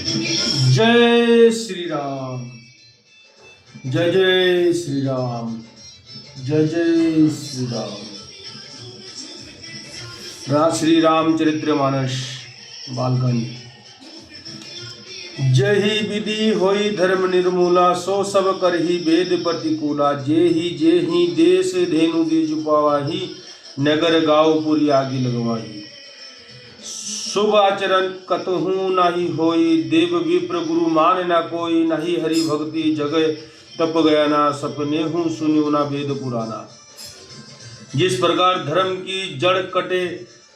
जय श्री राम। जय जय श्री राम। जय जय श्री राम। श्री रामचरितमानस बालकांड। जही विधि होई धर्म निर्मूला, सो सब करही वेद प्रतिकूला। जेहि देश धेनु द्विज पावाही, नगर गाँव पुरी आगे लगवाही। शुभ आचरण कतहु नाही होई, देव विप्र गुरु मान न कोई। नहीं हरि भक्ति जगह तप गया ना, सपने हूँ सुनियो ना वेद पुराना। जिस प्रकार धर्म की जड़ कटे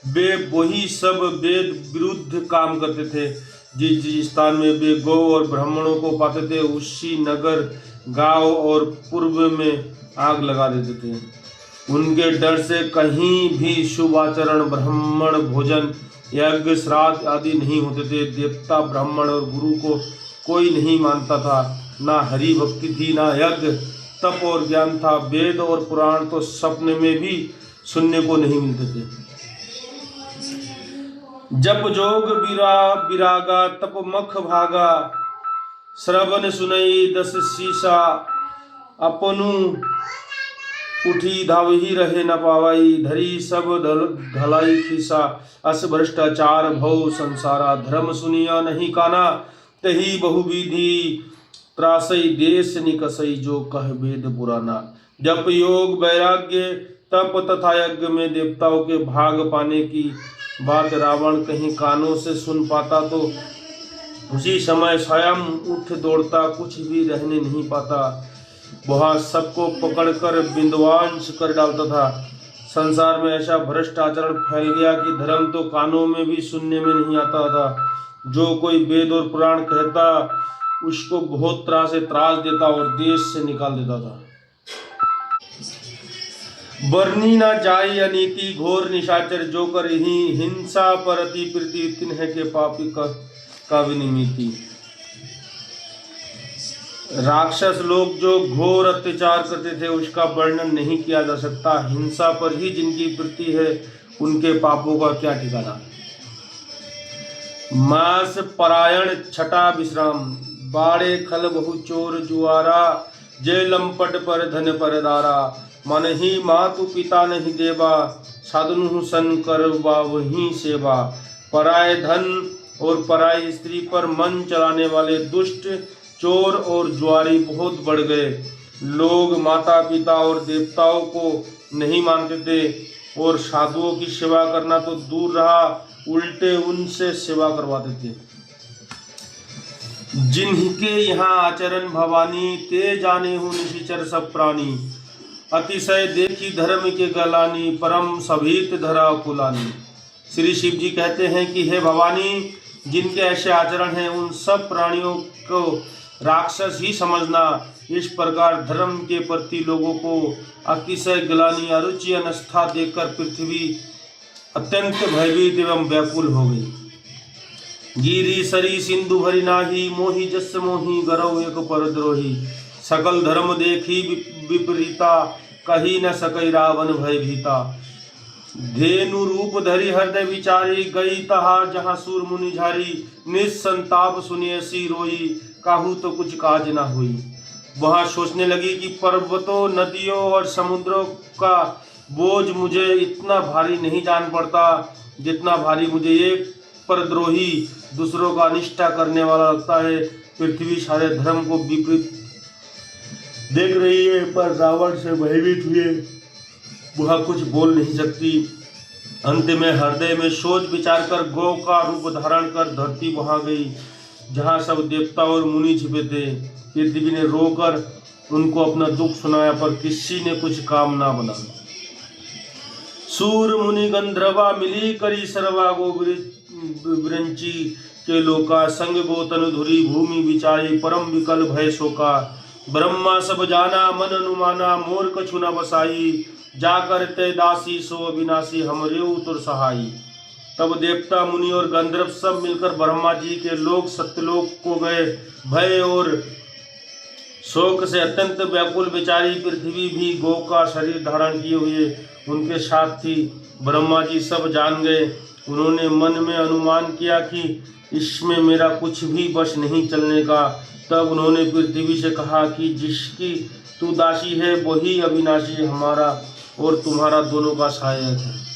वे वही सब वेद विरुद्ध काम करते थे। जिस स्थान में वे गौ और ब्राह्मणों को पाते थे, उसी नगर गांव और पूर्व में आग लगा देते थे। उनके डर से कहीं भी शुभ आचरण, ब्राह्मण भोजन, यज्ञ श्राद्ध आदि नहीं होते थे। देवता ब्राह्मण और गुरु को कोई नहीं मानता था। ना हरि भक्ति थी, ना यज्ञ तप और ज्ञान था। वेद और पुराण तो सपने में भी सुनने को नहीं मिलते थे। जप जोग विरागा, तप मख भागा। श्रवण सुनई दस शीशा, अपनु उठी धावही रहे न पावाई। धरी सब धलाई खीसा, अस भ्रष्टाचार भव संसारा। धर्म सुनिया नहीं काना, तही बहुविधि त्रासई। देश निकसई जो कह वेद पुराना। जप योग वैराग्य तप तथा यज्ञ में देवताओं के भाग पाने की बात रावण कहीं कानों से सुन पाता तो उसी समय स्वयं उठ दौड़ता, कुछ भी रहने नहीं पाता। वह सबको पकड़कर विध्वंस कर डालता था। संसार में ऐसा भ्रष्ट आचरण फैल गया कि धर्म तो कानों में भी सुनने में नहीं आता था। जो कोई वेद और पुराण कहता उसको बहुत तरह से त्रास देता और देश से निकाल देता था। बरनी ना जाई अनीति, घोर निशाचर जो कर ही। हिंसा परति प्रीति, तिन्ह के पापी का विनिमिति। राक्षस लोग जो घोर अत्याचार करते थे उसका वर्णन नहीं किया जा सकता। हिंसा पर ही जिनकी प्रीति है उनके पापों का क्या ठिकाना। मास परायण छठा विश्राम, बाड़े खल बहु चोर जुआरा। जय लंपट पर धन पर दारा, मन ही मातु पिता नहीं देवा। साधनु सन कर वही सेवा। पराय धन और पराई स्त्री पर मन चलाने वाले दुष्ट चोर और जुआरी बहुत बढ़ गए। लोग माता पिता और देवताओं को नहीं मानते थे और साधुओं की सेवा करना तो दूर रहा, उल्टे उनसे सेवा करवाते थे। जिनके यहाँ आचरण भवानी, ते जाने हूँ निशिचर सब प्राणी। अतिशय देखी धर्म के गलानी, परम सभीत धरा कुलानी। श्री शिव जी कहते हैं कि हे भवानी, जिनके ऐसे आचरण हैं उन सब प्राणियों को राक्षस ही समझना। इस प्रकार धर्म के प्रति लोगों को अतिशय ग्लानि, अरुचि, अनस्था देखकर पृथ्वी अत्यंत भयभीत एवं व्याकुल हो गई। गिरी सरी सिंधु भरी नाही, मोहि जस मोहि गरौ एक परद्रोही। सकल धर्म देखी विपरीता, कही न सकई रावण भयभीता। धेनु रूप धरी हृदय विचारी, गई तहा जहाँ सूर मुनि झारी। निस्संताप सुनिए सी रोई, काहू तो कुछ काज ना हुई। वहां सोचने लगी कि पर्वतों, नदियों और समुद्रों का बोझ मुझे इतना भारी नहीं जान पड़ता जितना भारी मुझे एक परद्रोही, दूसरों का अनिष्टा करने वाला लगता है। पृथ्वी सारे धर्म को विपरीत देख रही है, पर रावण से भयभीत हुए वह कुछ बोल नहीं सकती। अंत में हृदय में सोच विचार कर गौ का रूप धारण कर धरती वहां गई जहाँ सब देवता और मुनि छिपे थे। पृथ्वी ने रोकर उनको अपना दुख सुनाया, पर किसी ने कुछ काम ना बना। सूर मुनि गंधर्वा मिली करी सर्वा गो विरंची के लोका। संग गोतन धुरी भूमि विचारी, परम विकल भय शोका। ब्रह्मा सब जाना मन अनुमाना, मोर कछु न बसाई। जाकर ते दासी सो अविनाशी, हमरे उतर सहाई। तब देवता मुनि और गंधर्व सब मिलकर ब्रह्मा जी के लोक सत्यलोक को गए। भय और शोक से अत्यंत व्याकुल बेचारी पृथ्वी भी गौ का शरीर धारण किए हुए उनके साथ थी। ब्रह्मा जी सब जान गए। उन्होंने मन में अनुमान किया कि इसमें मेरा कुछ भी बस नहीं चलने का। तब उन्होंने पृथ्वी से कहा कि जिसकी तू दासी है वही अविनाशी हमारा और तुम्हारा दोनों का सहायक है।